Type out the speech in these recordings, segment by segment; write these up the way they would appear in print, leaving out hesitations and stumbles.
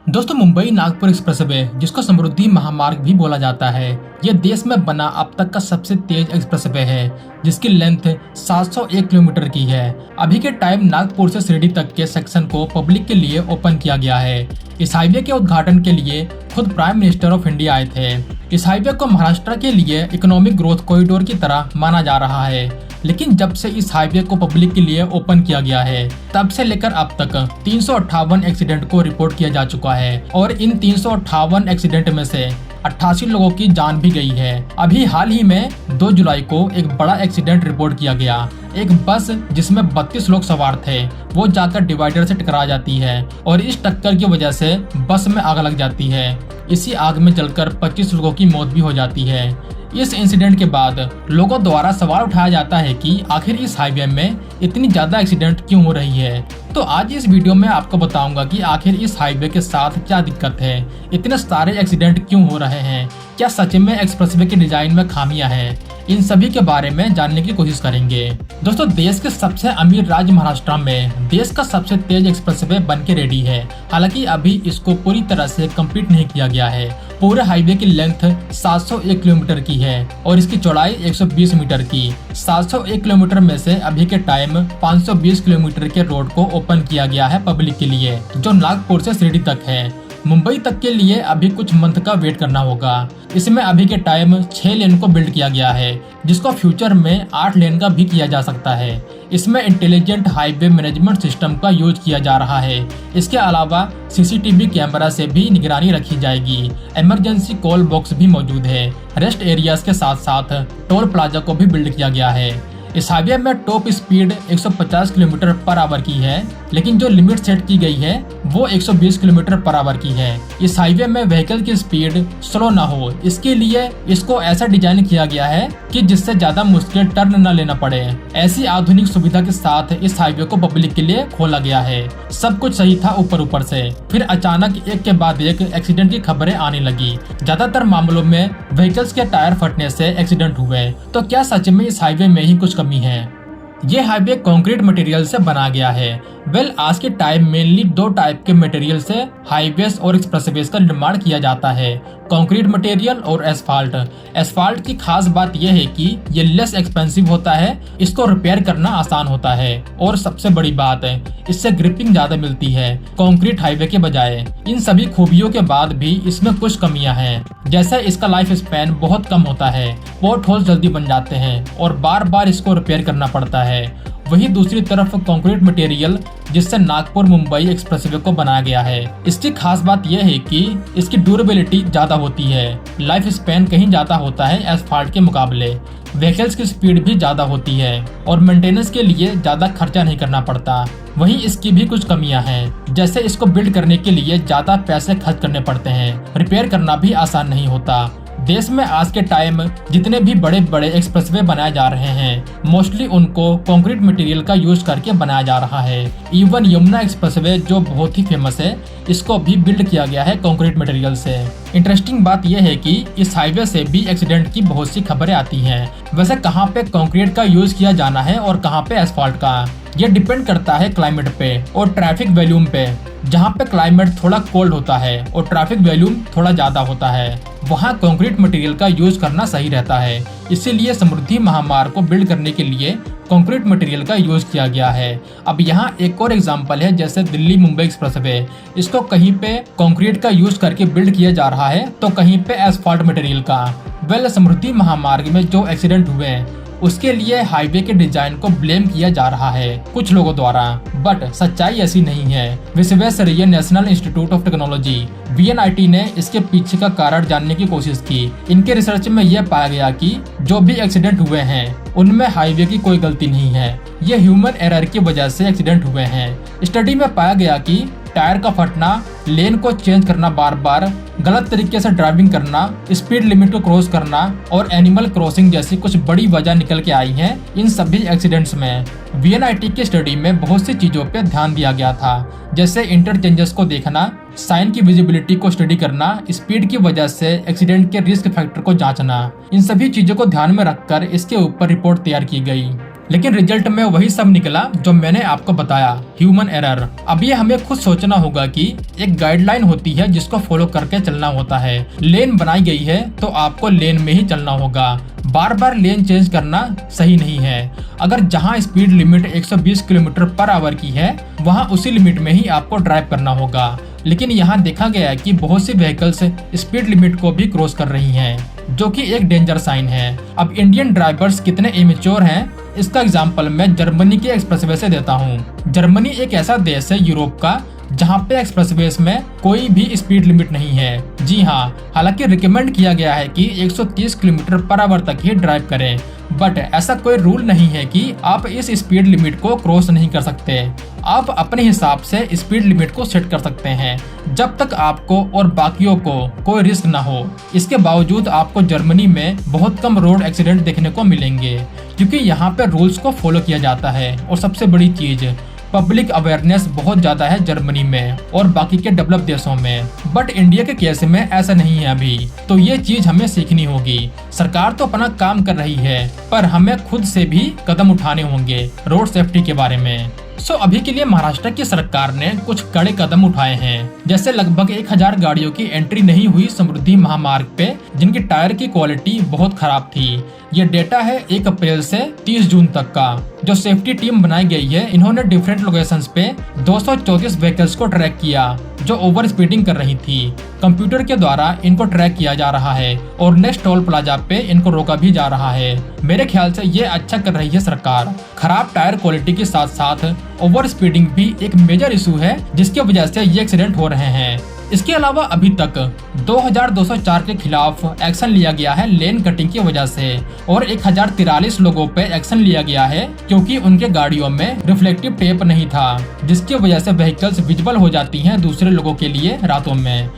दोस्तों, मुंबई नागपुर एक्सप्रेसवे, जिसको समृद्धि महामार्ग भी बोला जाता है, यह देश में बना अब तक का सबसे तेज एक्सप्रेसवे है, जिसकी लेंथ 701 किलोमीटर की है। अभी के टाइम नागपुर से शिरडी तक के सेक्शन को पब्लिक के लिए ओपन किया गया है। इस हाईवे के उद्घाटन के लिए खुद प्राइम मिनिस्टर ऑफ इंडिया आए थे। इस हाईवे को महाराष्ट्र के लिए इकोनॉमिक ग्रोथ कॉरिडोर की तरह माना जा रहा है, लेकिन जब से इस हाईवे को पब्लिक के लिए ओपन किया गया है, तब से लेकर अब तक 358 एक्सीडेंट को रिपोर्ट किया जा चुका है और इन 358 एक्सीडेंट में से 88 लोगों की जान भी गई है। अभी हाल ही में 2 जुलाई को एक बड़ा एक्सीडेंट रिपोर्ट किया गया। एक बस जिसमें 32 लोग सवार थे, वो जाकर डिवाइडर से टकरा जाती है और इस टक्कर की वजह से बस में आग लग जाती है। इसी आग में जलकर 25 लोगों की मौत भी हो जाती है। इस इंसिडेंट के बाद लोगों द्वारा सवाल उठाया जाता है कि आखिर इस हाईवे में इतनी ज्यादा एक्सीडेंट क्यों हो रही है। तो आज इस वीडियो में आपको बताऊंगा कि आखिर इस हाईवे के साथ क्या दिक्कत है, इतने सारे एक्सीडेंट क्यों हो रहे हैं, क्या सच में एक्सप्रेसवे के डिजाइन में खामियां हैं। इन सभी के बारे में जानने की कोशिश करेंगे। दोस्तों, देश के सबसे अमीर राज्य महाराष्ट्र में देश का सबसे तेज एक्सप्रेसवे बन के रेडी है। हालांकि अभी इसको पूरी तरह से कंप्लीट नहीं किया गया है। पूरे हाईवे की लेंथ 701 किलोमीटर की है और इसकी चौड़ाई 120 मीटर की। 701 किलोमीटर में से अभी के टाइम 520 किलोमीटर के रोड को ओपन किया गया है पब्लिक के लिए, जो नागपुर से शिरडी तक है। मुंबई तक के लिए अभी कुछ मंथ का वेट करना होगा। इसमें अभी के टाइम 6 लेन को बिल्ड किया गया है, जिसको फ्यूचर में 8 लेन का भी किया जा सकता है। इसमें इंटेलिजेंट हाईवे मैनेजमेंट सिस्टम का यूज किया जा रहा है। इसके अलावा सीसीटीवी कैमरा से भी निगरानी रखी जाएगी। इमरजेंसी कॉल बॉक्स भी मौजूद है। रेस्ट एरियाज के साथ साथ टोल प्लाजा को भी बिल्ड किया गया है। इस हाईवे में top speed 150 kilometre per hour की है, लेकिन जो लिमिट सेट की गई है वो 120 किलोमीटर पर आवर की है। इस हाईवे में व्हीकल की स्पीड स्लो ना हो, इसके लिए इसको ऐसा डिजाइन किया गया है कि जिससे ज्यादा मुश्किल टर्न न लेना पड़े। ऐसी आधुनिक सुविधा के साथ इस हाईवे को पब्लिक के लिए खोला गया है। सब कुछ सही था ऊपर से, फिर अचानक एक के बाद एक एक्सीडेंट की खबरें आने लगी। ज्यादातर मामलों में व्हीकल्स के टायर फटने से एक्सीडेंट हुए। तो क्या सच में इस हाईवे में ही कुछ कमी है? ये हाईवे कंक्रीट मटेरियल से बना गया है। आज के टाइम मेनली 2 टाइप के मटेरियल से हाईवेज और एक्सप्रेसवेज का निर्माण किया जाता है, कंक्रीट मटेरियल और एस्फाल्ट। एस्फाल्ट की खास बात यह है कि ये लेस एक्सपेंसिव होता है, इसको रिपेयर करना आसान होता है और सबसे बड़ी बात है, इससे ग्रिपिंग ज्यादा मिलती है कंक्रीट हाईवे के बजाय। इन सभी खूबियों के बाद भी इसमें कुछ कमियां हैं, जैसे इसका लाइफ स्पैन बहुत कम होता है, पोर्ट होल जल्दी बन जाते हैं और बार बार इसको रिपेयर करना पड़ता है। वहीं दूसरी तरफ कंक्रीट मटेरियल जिससे नागपुर मुंबई एक्सप्रेसवे को बनाया गया है, इसकी खास बात यह है कि इसकी ड्यूरेबिलिटी ज्यादा होती है। लाइफ स्पैन कहीं ज्यादा होता है एस्फाल्ट के मुकाबले। व्हीकल्स की स्पीड भी ज्यादा होती है और मेंटेनेंस के लिए ज्यादा खर्चा नहीं करना पड़ता। वहीं इसकी भी कुछ कमियां हैं, जैसे इसको बिल्ड करने के लिए ज्यादा पैसे खर्च करने पड़ते हैं, रिपेयर करना भी आसान नहीं होता। देश में आज के टाइम जितने भी बड़े बड़े एक्सप्रेसवे बनाए जा रहे हैं, मोस्टली उनको कंक्रीट मटेरियल का यूज करके बनाया जा रहा है। इवन यमुना एक्सप्रेसवे जो बहुत ही फेमस है, इसको भी बिल्ड किया गया है कंक्रीट मटेरियल से। इंटरेस्टिंग बात यह है कि इस हाईवे से भी एक्सीडेंट की बहुत सी खबरें आती हैं। वैसे कहाँ पे कंक्रीट का यूज किया जाना है और कहाँ पे एस्फाल्ट का, ये डिपेंड करता है क्लाइमेट पे और ट्रैफिक वॉल्यूम पे। जहाँ पे क्लाइमेट थोड़ा कोल्ड होता है और ट्रैफिक वॉल्यूम थोड़ा ज्यादा होता है, वहाँ कंक्रीट मटेरियल का यूज करना सही रहता है। इसीलिए समृद्धि महामार्ग को बिल्ड करने के लिए कंक्रीट मटेरियल का यूज किया गया है। अब यहाँ एक और एग्जांपल है, जैसे दिल्ली मुंबई एक्सप्रेसवे, इसको कहीं पे कंक्रीट का यूज करके बिल्ड किया जा रहा है तो कहीं पे एस्फाल्ट मटेरियल का। समृद्धि महामार्ग में जो एक्सीडेंट हुए हैं उसके लिए हाईवे के डिजाइन को ब्लेम किया जा रहा है कुछ लोगों द्वारा, बट सच्चाई ऐसी नहीं है। Visvesvaraya national institute of technology VNIT ने इसके पीछे का कारण जानने की कोशिश की। इनके रिसर्च में यह पाया गया कि जो भी एक्सीडेंट हुए हैं उनमें हाईवे की कोई गलती नहीं है, ये ह्यूमन एरर की वजह से एक्सीडेंट हुए हैं। स्टडी में पाया गया कि टायर का फटना, लेन को चेंज करना, बार बार गलत तरीके से ड्राइविंग करना, स्पीड लिमिट को क्रॉस करना और एनिमल क्रॉसिंग जैसी कुछ बड़ी वजह निकल के आई हैं इन सभी एक्सीडेंट्स में। VNIT की स्टडी में बहुत सी चीजों पे ध्यान दिया गया था, जैसे इंटरचेंजेस को देखना, साइन की विजिबिलिटी को स्टडी करना, स्पीड की वजह से एक्सीडेंट के रिस्क फैक्टर को जांचना। इन सभी चीजों को ध्यान में रखकर इसके ऊपर रिपोर्ट तैयार की गई। लेकिन रिजल्ट में वही सब निकला जो मैंने आपको बताया, ह्यूमन एरर। अब ये हमें खुद सोचना होगा कि एक गाइडलाइन होती है जिसको फॉलो करके चलना होता है। लेन बनाई गई है तो आपको लेन में ही चलना होगा, बार बार लेन चेंज करना सही नहीं है। अगर जहां speed limit 120 kilometre per hour की है वहां उसी लिमिट में ही आपको ड्राइव करना होगा। लेकिन यहाँ देखा गया है कि बहुत सी व्हीकल्स स्पीड लिमिट को भी क्रॉस कर रही हैं, जो कि एक डेंजर साइन है। अब इंडियन ड्राइवर्स कितने इमेच्योर हैं, इसका एग्जाम्पल मैं जर्मनी के एक्सप्रेसवे से देता हूँ। जर्मनी एक ऐसा देश है यूरोप का जहाँ पे एक्सप्रेसवेज में कोई भी स्पीड लिमिट नहीं है। जी हाँ, हालांकि रिकमेंड किया गया है कि 130 किलोमीटर पर आवर तक ही ड्राइव करें, बट ऐसा कोई रूल नहीं है कि आप इस स्पीड लिमिट को क्रॉस नहीं कर सकते। आप अपने हिसाब से स्पीड लिमिट को सेट कर सकते हैं जब तक आपको और बाकियों को कोई रिस्क ना हो। इसके बावजूद आपको जर्मनी में बहुत कम रोड एक्सीडेंट देखने को मिलेंगे क्योंकि यहाँ पे रूल्स को फॉलो किया जाता है। और सबसे बड़ी चीज, पब्लिक अवेयरनेस बहुत ज्यादा है जर्मनी में और बाकी के डेवलप देशों में, बट इंडिया के केस में ऐसा नहीं है अभी। तो ये चीज हमें सीखनी होगी। सरकार तो अपना काम कर रही है पर हमें खुद से भी कदम उठाने होंगे रोड सेफ्टी के बारे में। अभी के लिए महाराष्ट्र की सरकार ने कुछ कड़े कदम उठाए हैं, जैसे लगभग 1000 गाड़ियों की एंट्री नहीं हुई समृद्धि महामार्ग पे जिनकी टायर की क्वालिटी बहुत खराब थी। ये डेटा है 1 अप्रैल से 30 जून तक का। जो सेफ्टी टीम बनाई गई है इन्होंने डिफरेंट लोकेशंस पे 234 व्हीकल्स को ट्रैक किया जो ओवर स्पीडिंग कर रही थी। कंप्यूटर के द्वारा इनको ट्रैक किया जा रहा है और नेक्स्ट टोल प्लाजा पे इनको रोका भी जा रहा है। मेरे ख्याल से ये अच्छा कर रही है सरकार। खराब टायर क्वालिटी के साथ साथ ओवर स्पीडिंग भी एक मेजर इशू है जिसकी वजह से ये एक्सीडेंट हो रहे हैं। इसके अलावा अभी तक 2204 के खिलाफ एक्शन लिया गया है लेन कटिंग की वजह से और 1043 लोगों पे एक्शन लिया गया है क्योंकि उनके गाड़ियों में रिफ्लेक्टिव टेप नहीं था जिसकी वजह से व्हीकल्स विजिबल हो जाती हैं दूसरे लोगों के लिए रातों में।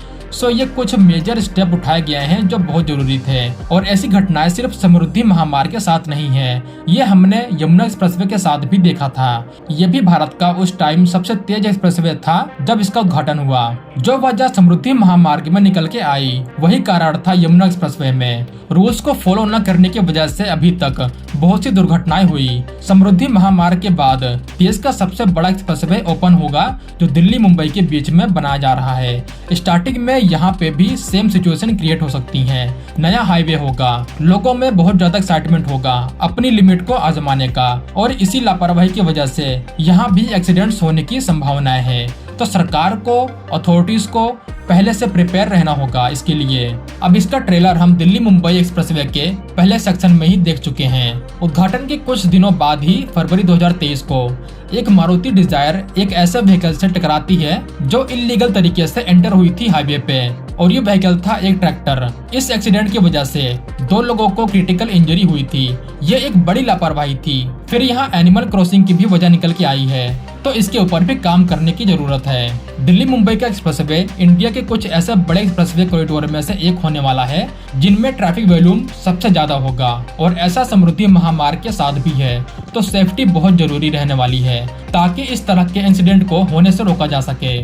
ये कुछ मेजर स्टेप उठाए गए हैं जो बहुत जरूरी थे। और ऐसी घटनाएं सिर्फ समृद्धि महामार्ग के साथ नहीं है, ये हमने यमुना एक्सप्रेसवे के साथ भी देखा था। ये भी भारत का उस टाइम सबसे तेज एक्सप्रेसवे था जब इसका उद्घाटन हुआ। जो वजह समृद्धि महामार्ग में निकल के आई वही कारण था यमुना एक्सप्रेसवे में। रूल्स को फॉलो न करने की वजह से अभी तक बहुत सी दुर्घटनाएं हुई। समृद्धि महामार्ग के बाद देश का सबसे बड़ा एक्सप्रेसवे ओपन होगा जो दिल्ली मुंबई के बीच में बनाया जा रहा है। स्टार्टिंग में यहाँ पे भी सेम सिचुएशन क्रिएट हो सकती है। नया हाईवे होगा, लोगों में बहुत ज्यादा एक्साइटमेंट होगा अपनी लिमिट को आजमाने का और इसी लापरवाही की वजह से यहाँ भी एक्सीडेंट्स होने की संभावनाएं है। तो सरकार को, अथॉरिटीज को पहले से प्रिपेयर रहना होगा इसके लिए। अब इसका ट्रेलर हम दिल्ली मुंबई एक्सप्रेसवे के पहले सेक्शन में ही देख चुके हैं। उद्घाटन के कुछ दिनों बाद ही फरवरी 2023 को एक मारुति डिजायर एक ऐसे व्हीकल से टकराती है जो इल्लीगल तरीके से एंटर हुई थी हाईवे पे और ये व्हीकल था एक ट्रैक्टर। इस एक्सीडेंट की वजह से 2 लोगों को क्रिटिकल इंजरी हुई थी। ये एक बड़ी लापरवाही थी। फिर यहाँ एनिमल क्रॉसिंग की भी वजह निकल के आई है तो इसके ऊपर भी काम करने की जरूरत है। दिल्ली मुंबई का एक्सप्रेसवे इंडिया के कुछ ऐसे बड़े एक्सप्रेसवे कॉरिडोर में से एक होने वाला है जिनमें ट्रैफिक वॉल्यूम सबसे ज्यादा होगा और ऐसा समृद्धि महामार्ग के साथ भी है। तो सेफ्टी बहुत जरूरी रहने वाली है ताकि इस तरह के इंसिडेंट को होने से रोका जा सके।